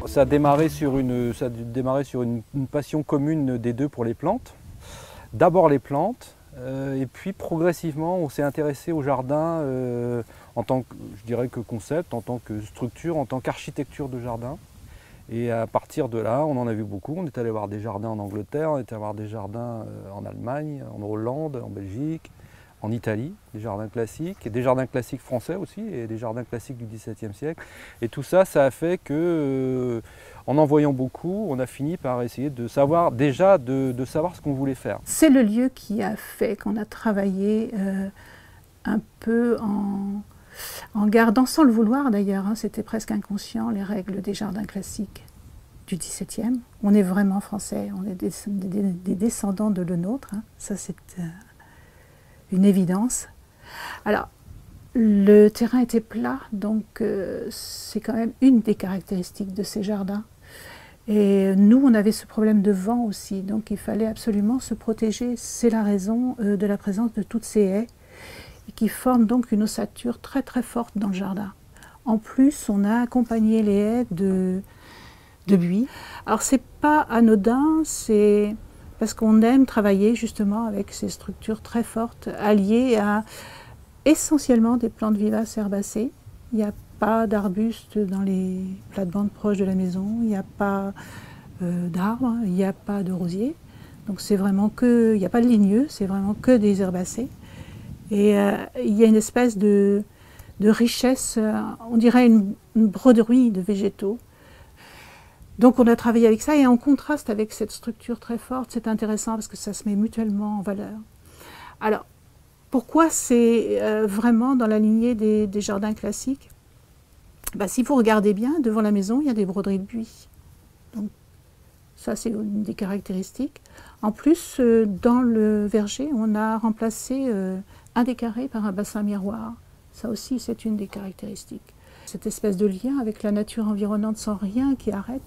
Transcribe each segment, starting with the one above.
Ça a démarré sur une passion commune des deux pour les plantes. D'abord les plantes, et puis progressivement on s'est intéressé au jardin en tant que, je dirais que concept, en tant que structure, en tant qu'architecture de jardin. Et à partir de là, on en a vu beaucoup. On est allé voir des jardins en Angleterre, on est allé voir des jardins en Allemagne, en Hollande, en Belgique, en Italie, des jardins classiques, et des jardins classiques français aussi, et des jardins classiques du XVIIe siècle. Et tout ça, ça a fait que, en voyant beaucoup, on a fini par essayer de savoir, déjà, de savoir ce qu'on voulait faire. C'est le lieu qui a fait qu'on a travaillé un peu en gardant, sans le vouloir d'ailleurs, hein, c'était presque inconscient, les règles des jardins classiques du XVIIe. On est vraiment français, on est des descendants de le nôtre, hein. Ça c'est une évidence. Alors, le terrain était plat, donc c'est quand même une des caractéristiques de ces jardins. Et nous, on avait ce problème de vent aussi, donc il fallait absolument se protéger. C'est la raison de la présence de toutes ces haies, qui forment donc une ossature très très forte dans le jardin. En plus, on a accompagné les haies de buis. Alors c'est pas anodin, c'est parce qu'on aime travailler justement avec ces structures très fortes, alliées à essentiellement des plantes vivaces herbacées. Il n'y a pas d'arbustes dans les plates-bandes proches de la maison, il n'y a pas d'arbres, il n'y a pas de rosiers. Donc c'est vraiment que, il n'y a pas de ligneux, c'est vraiment que des herbacées. Et il y a une espèce de richesse, on dirait une broderie de végétaux. Donc on a travaillé avec ça et en contraste avec cette structure très forte, c'est intéressant parce que ça se met mutuellement en valeur. Alors, pourquoi c'est vraiment dans la lignée des jardins classiques? Ben, si vous regardez bien, devant la maison, il y a des broderies de buis. Donc, ça, c'est une des caractéristiques. En plus, dans le verger, on a remplacé un des carrés par un bassin miroir. Ça aussi, c'est une des caractéristiques. Cette espèce de lien avec la nature environnante sans rien qui arrête,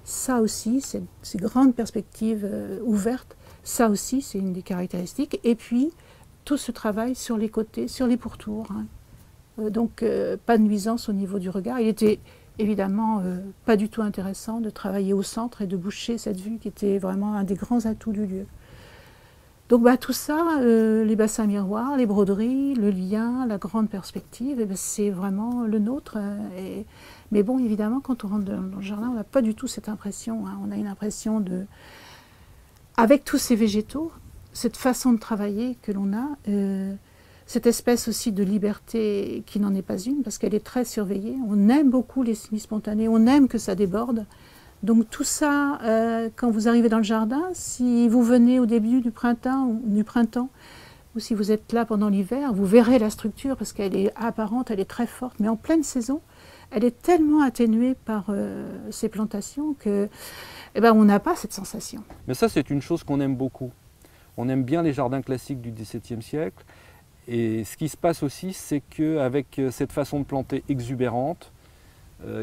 ça aussi, ces grandes perspectives ouvertes, ça aussi, c'est une des caractéristiques. Et puis, tout ce travail sur les côtés, sur les pourtours. Hein. Donc, pas de nuisance au niveau du regard. Il était évidemment pas du tout intéressant de travailler au centre et de boucher cette vue qui était vraiment un des grands atouts du lieu. Donc bah, tout ça, les bassins miroirs, les broderies, le lien, la grande perspective, eh ben, c'est vraiment le nôtre. Mais bon, évidemment, quand on rentre dans le jardin, on n'a pas du tout cette impression. Hein. On a une impression de... Avec tous ces végétaux, cette façon de travailler que l'on a, cette espèce aussi de liberté qui n'en est pas une, parce qu'elle est très surveillée. On aime beaucoup les semis spontanés, on aime que ça déborde. Donc tout ça, quand vous arrivez dans le jardin, si vous venez au début du printemps, ou si vous êtes là pendant l'hiver, vous verrez la structure parce qu'elle est apparente, elle est très forte, mais en pleine saison, elle est tellement atténuée par ces plantations que, eh ben, on n'a pas cette sensation. Mais ça, c'est une chose qu'on aime beaucoup. On aime bien les jardins classiques du XVIIe siècle. Et ce qui se passe aussi, c'est qu'avec cette façon de planter exubérante,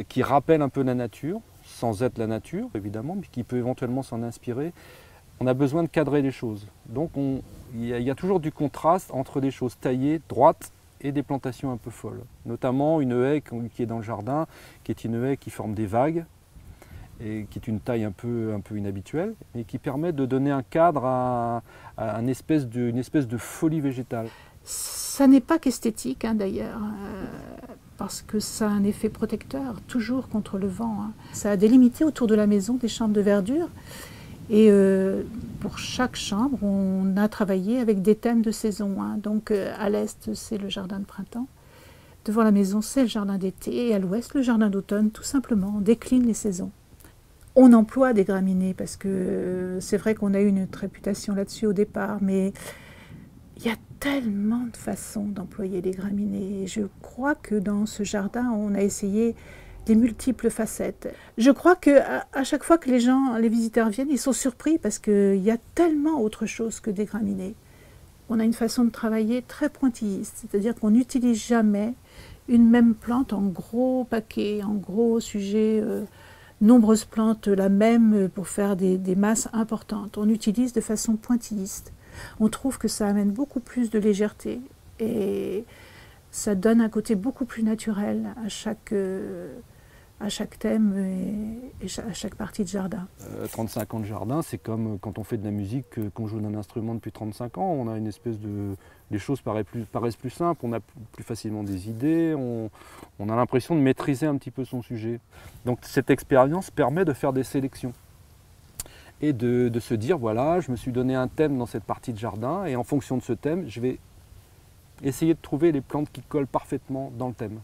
qui rappelle un peu la nature, sans être la nature évidemment, mais qui peut éventuellement s'en inspirer, on a besoin de cadrer les choses. Donc il y a toujours du contraste entre des choses taillées, droites, et des plantations un peu folles. Notamment une haie qui est dans le jardin, qui est une haie qui forme des vagues, et qui est une taille un peu inhabituelle, et qui permet de donner un cadre à une espèce de folie végétale. Ça n'est pas qu'esthétique hein, d'ailleurs, parce que ça a un effet protecteur, toujours contre le vent. Hein. Ça a délimité autour de la maison des chambres de verdure, et pour chaque chambre, on a travaillé avec des thèmes de saison. Hein. Donc à l'est, c'est le jardin de printemps, devant la maison, c'est le jardin d'été, et à l'ouest, le jardin d'automne, tout simplement, on décline les saisons. On emploie des graminées, parce que c'est vrai qu'on a eu une réputation là-dessus au départ, mais il y a tellement de façons d'employer les graminées. Je crois que dans ce jardin, on a essayé des multiples facettes. Je crois qu'à chaque fois que les visiteurs viennent, ils sont surpris parce qu'il y a tellement autre chose que des graminées. On a une façon de travailler très pointilliste, c'est-à-dire qu'on n'utilise jamais une même plante en gros paquet, en gros sujet, nombreuses plantes la même pour faire des masses importantes. On utilise de façon pointilliste. On trouve que ça amène beaucoup plus de légèreté et ça donne un côté beaucoup plus naturel à à chaque thème et à chaque partie de jardin. 35 ans de jardin, c'est comme quand on fait de la musique, qu'on joue d'un instrument depuis 35 ans, on a une espèce de... Les choses paraissent plus simples, on a plus facilement des idées, on a l'impression de maîtriser un petit peu son sujet. Donc cette expérience permet de faire des sélections et de se dire, voilà, je me suis donné un thème dans cette partie de jardin et en fonction de ce thème, je vais essayer de trouver les plantes qui collent parfaitement dans le thème.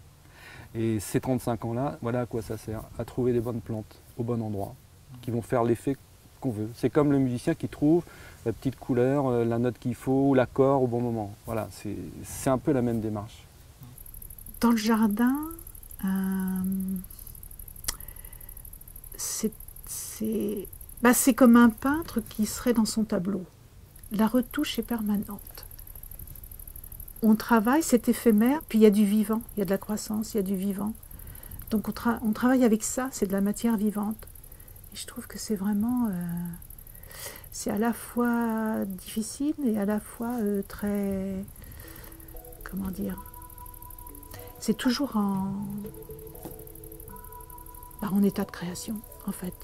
Et ces 35 ans-là, voilà à quoi ça sert, à trouver les bonnes plantes au bon endroit, qui vont faire l'effet qu'on veut. C'est comme le musicien qui trouve la petite couleur, la note qu'il faut, l'accord au bon moment. Voilà, c'est un peu la même démarche. Dans le jardin, c'est comme un peintre qui serait dans son tableau. La retouche est permanente. On travaille, c'est éphémère, puis il y a du vivant, il y a de la croissance, il y a du vivant. Donc on travaille avec ça, c'est de la matière vivante. Et je trouve que c'est vraiment... c'est à la fois difficile et à la fois très... Comment dire? C'est toujours en état de création, en fait.